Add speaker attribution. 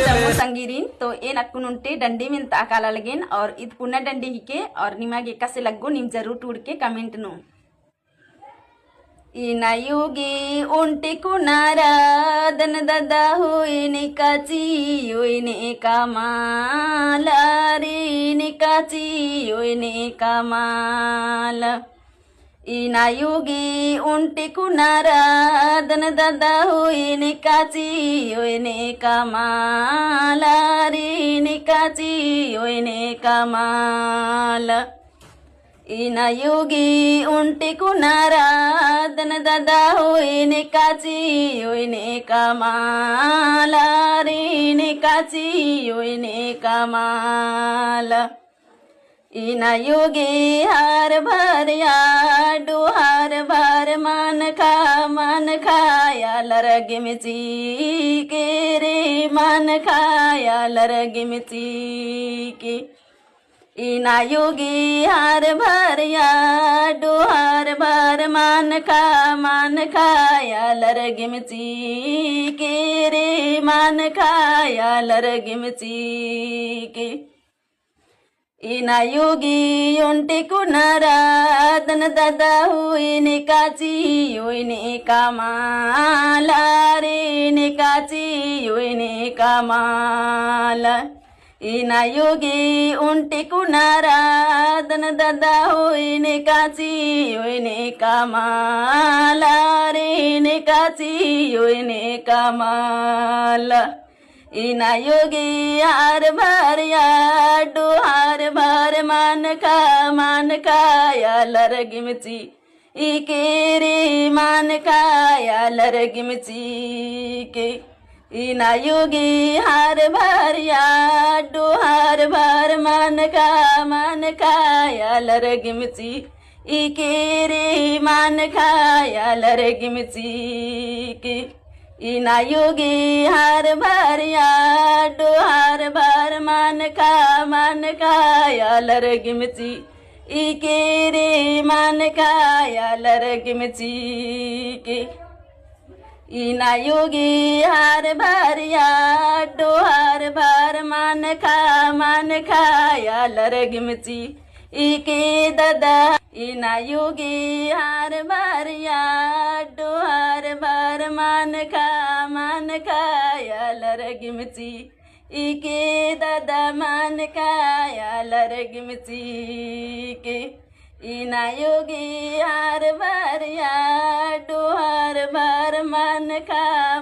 Speaker 1: जम्मू संगीरीन तो ए नक्कुनुंटे डंडी में ताकाल लगेन और इत पुना डंडी हिके और निमागे कसे लगो निम जरूर टूड़ के कमेंट नो इनायुगी उंटे कुनारा दन ददा हुई निकाची हुई ने कमाला रे निकाची हुई ने कमाला इनायुगी उंटे कुनारा दन ददा हुई निकाची हुई ने कमाला रे निकाची हुई ने कमाला इनायुगी उंटे कुनारा दन ददा हुई ने काची हुई ने कमाला रे ने काची हुई ने कमाला इनायुगी हार भरिया डुहार भर मन खाया लरग मिची के रे मन खाया लरग मिची के इनायुगी हार भरिया डोहार भर मान खाया लरग मिची के रे मान खाया लरग मिची के इनायुगी उंटे कुनारा दन ददा हुई ने काची हुई ने कमाला रे ने काची हुई ने कमाला इनायुगी उंटे कुनारा दन ददा हुई ने काची हुई ने कमाला रे ने काची हुई ने कमाला इनायुगी हार भरिया डुहार भर मान खाया लरग मिची के रे मान खाया लरग मिची के इनायुगी हार भरिया डोहार भर मन खाया लरग मिची के रे मान खाया लरग मिची के इनायुगी हार भरिया डोहार भर मन खाया लरग मिची के रे मान खाया लरग मिची के इनायुगी हार भरिया डोहार भर मन खाया लरग मिची के ददा इनायुगी हार भरिया डोहार भर मन खाया लरग मिची के ददा मन खाया लरग मिची के इनायुगी हार भरिया डोहार भर मन